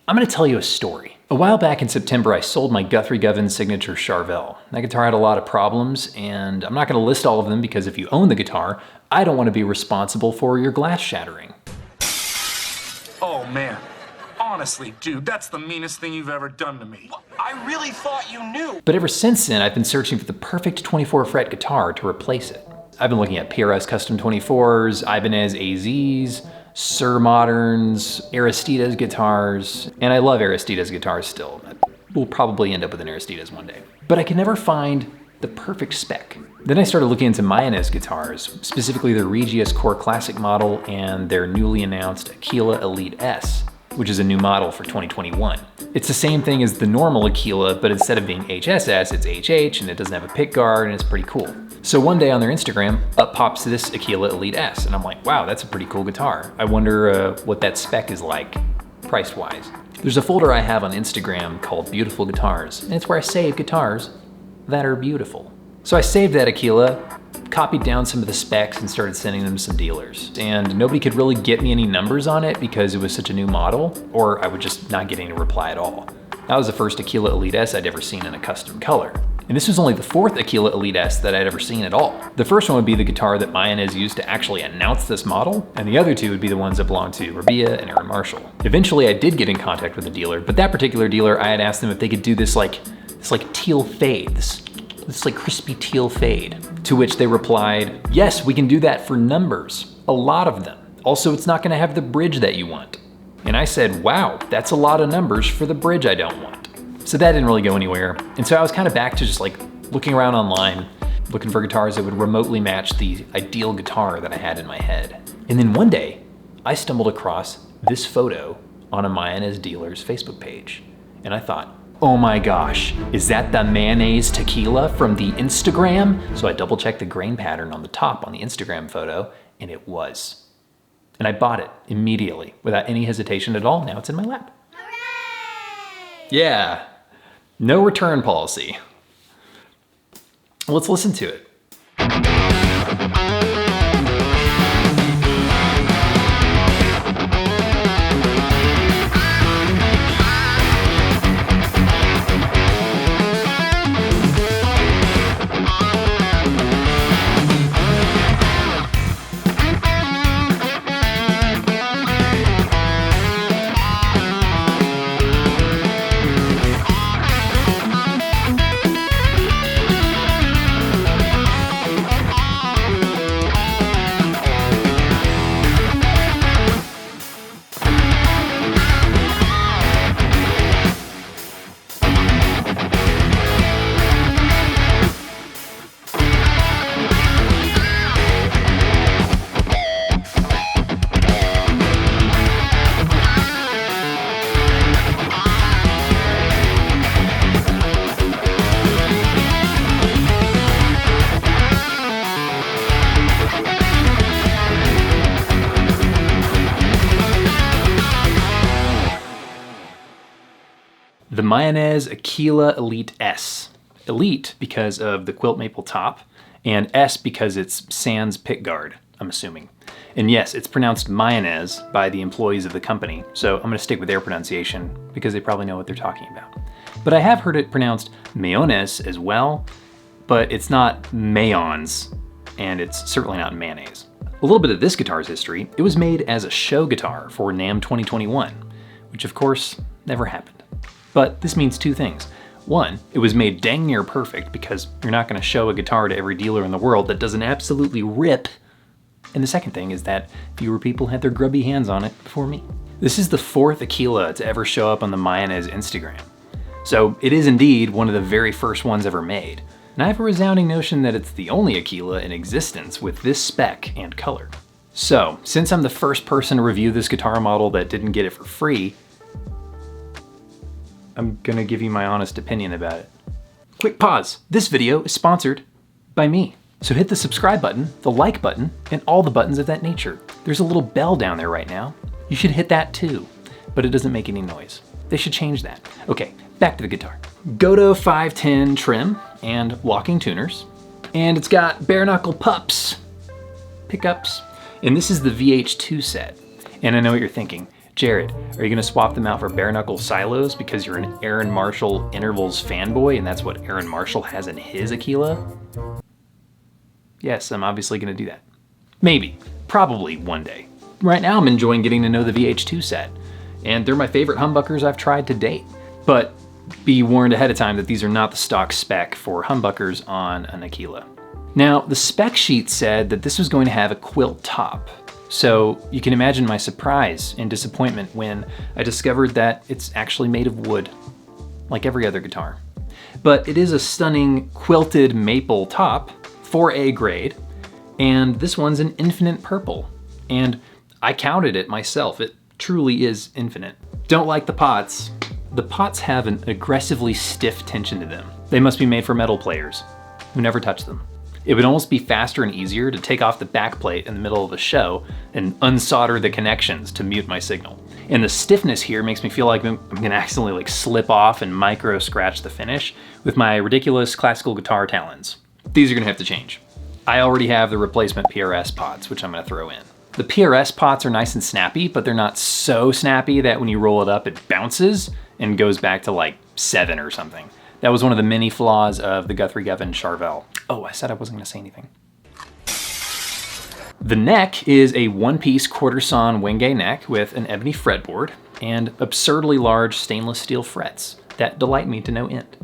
I'm gonna tell you a story. A while back in September, I sold my Guthrie Govan signature Charvel. That guitar had a lot of problems, and I'm not gonna list all of them because if you own the guitar, I don't wanna be responsible for your glass shattering. Oh man, honestly, dude, that's the meanest thing you've ever done to me. I really thought you knew. But ever since then, I've been searching for the perfect 24 fret guitar to replace it. I've been looking at PRS Custom 24s, Ibanez AZs, Sir Moderns, Aristides guitars, and I love Aristides guitars still. We'll probably end up with an Aristides one day. But I could never find the perfect spec. Then I started looking into Mayones guitars, specifically their Regius Core Classic model and their newly announced Aquila Elite S, which is a new model for 2021. It's the same thing as the normal Aquila, but instead of being HSS, it's HH, and it doesn't have a pick guard, and it's pretty cool. So one day on their Instagram, up pops this Aquila Elite S, and I'm like, wow, that's a pretty cool guitar. I wonder what that spec is like, price-wise. There's a folder I have on Instagram called Beautiful Guitars, and it's where I save guitars that are beautiful. So I saved that Aquila, copied down some of the specs and started sending them to some dealers. And nobody could really get me any numbers on it because it was such a new model, or I would just not get any reply at all. That was the first Aquila Elite S I'd ever seen in a custom color. And this was only the fourth Aquila Elite S that I'd ever seen at all. The first one would be the guitar that Mayones used to actually announce this model, and the other two would be the ones that belonged to Rabia and Aaron Marshall. Eventually I did get in contact with a dealer, but that particular dealer, I had asked them if they could do this like teal fade, this like crispy teal fade. To which they replied, yes, we can do that for numbers, a lot of them. Also, it's not gonna have the bridge that you want. And I said, wow, that's a lot of numbers for the bridge I don't want. So that didn't really go anywhere. And so I was kind of back to just like looking around online, looking for guitars that would remotely match the ideal guitar that I had in my head. And then one day, I stumbled across this photo on a Mayones dealer's Facebook page. And I thought, oh my gosh, is that the Mayones tequila from the Instagram? So I double checked the grain pattern on the top on the Instagram photo, and it was. And I bought it immediately without any hesitation at all. Now it's in my lap. Hooray! Yeah, no return policy. Let's listen to it. The Mayones Aquila Elite S. Elite because of the quilt maple top, and S because it's sans pickguard, I'm assuming. And yes, it's pronounced Mayones by the employees of the company, so I'm gonna stick with their pronunciation because they probably know what they're talking about. But I have heard it pronounced Mayones as well, but it's not Mayones, and it's certainly not mayonnaise. A little bit of this guitar's history, it was made as a show guitar for NAMM 2021, which of course never happened. But this means two things. One, it was made dang near perfect because you're not gonna show a guitar to every dealer in the world that doesn't absolutely rip. And the second thing is that fewer people had their grubby hands on it before me. This is the fourth Aquila to ever show up on the Mayones Instagram. So it is indeed one of the very first ones ever made. And I have a resounding notion that it's the only Aquila in existence with this spec and color. So, since I'm the first person to review this guitar model that didn't get it for free, I'm gonna give you my honest opinion about it. Quick pause. This video is sponsored by me. So hit the subscribe button, the like button, and all the buttons of that nature. There's a little bell down there right now. You should hit that too, but it doesn't make any noise. They should change that. Okay, back to the guitar. Goto 510 trim and locking tuners. And it's got bare knuckle pickups. And this is the VH2 set. And I know what you're thinking. Jared, are you gonna swap them out for bare knuckle silos because you're an Aaron Marshall intervals fanboy and that's what Aaron Marshall has in his Aquila? Yes, I'm obviously gonna do that. Maybe, probably one day. Right now I'm enjoying getting to know the VH2 set, and they're my favorite humbuckers I've tried to date. But be warned ahead of time that these are not the stock spec for humbuckers on an Aquila. Now, the spec sheet said that this was going to have a quilt top. So you can imagine my surprise and disappointment when I discovered that it's actually made of wood, like every other guitar. But it is a stunning quilted maple top, 4A grade, and this one's an infinite purple. And I counted it myself, it truly is infinite. Don't like the pots. The pots have an aggressively stiff tension to them. They must be made for metal players who never touch them. It would almost be faster and easier to take off the backplate in the middle of the show and unsolder the connections to mute my signal. And the stiffness here makes me feel like I'm gonna accidentally like slip off and micro scratch the finish with my ridiculous classical guitar talons. These are gonna have to change. I already have the replacement PRS pots, which I'm gonna throw in. The PRS pots are nice and snappy, but they're not so snappy that when you roll it up, it bounces and goes back to like 7 or something. That was one of the many flaws of the Guthrie Govan Charvel. Oh, I said I wasn't gonna say anything. The neck is a one-piece quarter-sawn Wenge neck with an ebony fretboard and absurdly large stainless steel frets that delight me to no end.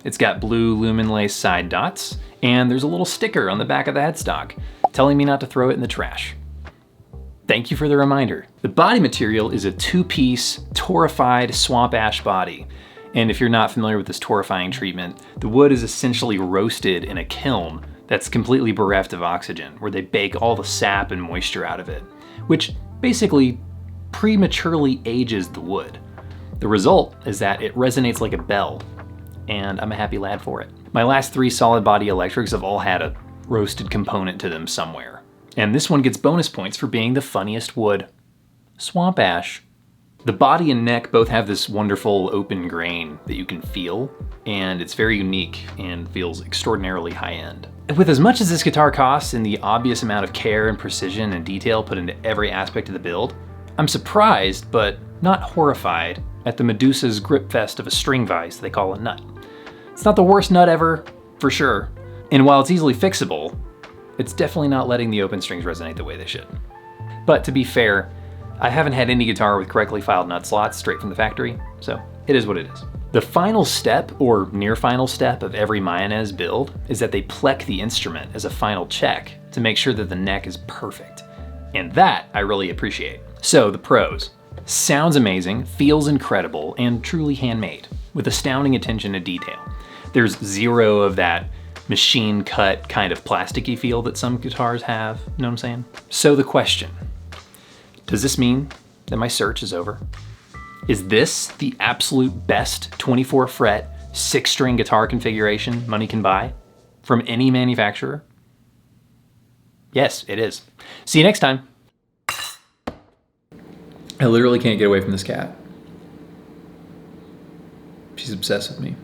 It's got blue lumen lace side dots, and there's a little sticker on the back of the headstock telling me not to throw it in the trash. Thank you for the reminder. The body material is a two-piece torrefied swamp ash body. And if you're not familiar with this torrefying treatment, the wood is essentially roasted in a kiln that's completely bereft of oxygen, where they bake all the sap and moisture out of it, which basically prematurely ages the wood. The result is that it resonates like a bell, and I'm a happy lad for it. My last 3 solid body electrics have all had a roasted component to them somewhere. And this one gets bonus points for being the funniest wood. Swamp ash. The body and neck both have this wonderful open grain that you can feel, and it's very unique and feels extraordinarily high-end. With as much as this guitar costs and the obvious amount of care and precision and detail put into every aspect of the build, I'm surprised, but not horrified, at the Medusa's grip fest of a string vise they call a nut. It's not the worst nut ever, for sure, and while it's easily fixable, it's definitely not letting the open strings resonate the way they should. But to be fair, I haven't had any guitar with correctly filed nut slots straight from the factory, so it is what it is. The final step, or near final step, of every Mayones build is that they plec the instrument as a final check to make sure that the neck is perfect. And that I really appreciate. So the pros. Sounds amazing, feels incredible, and truly handmade, with astounding attention to detail. There's zero of that machine cut kind of plasticky feel that some guitars have, you know what I'm saying? So the question, does this mean that my search is over? Is this the absolute best 24 fret, 6-string guitar configuration money can buy from any manufacturer? Yes, it is. See you next time. I literally can't get away from this cat. She's obsessed with me.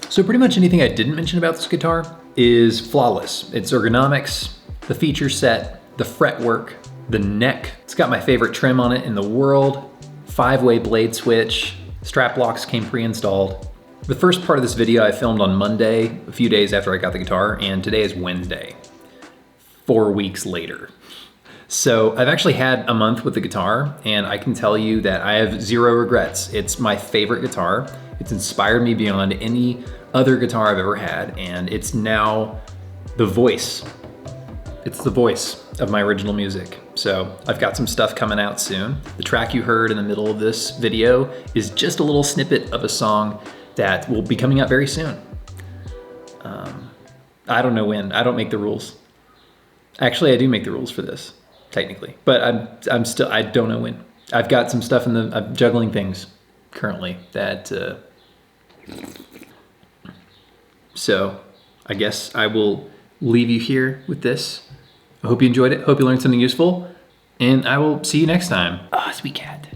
So pretty much anything I didn't mention about this guitar is flawless. Its ergonomics, the feature set, the fretwork, the neck. It's got my favorite trim on it in the world. 5-way blade switch. Strap locks came pre-installed. The first part of this video I filmed on Monday, a few days after I got the guitar, and today is Wednesday, 4 weeks later. So I've actually had a month with the guitar, and I can tell you that I have 0 regrets. It's my favorite guitar. It's inspired me beyond any other guitar I've ever had, and it's now the voice. It's the voice of my original music. So I've got some stuff coming out soon. The track you heard in the middle of this video is just a little snippet of a song that will be coming out very soon. I don't know when, I don't make the rules. Actually, I do make the rules for this, technically, but I don't know when. I've got some stuff I'm juggling things currently that, so I guess I will leave you here with this. I hope you enjoyed it, hope you learned something useful, and I will see you next time. Ah, sweet cat.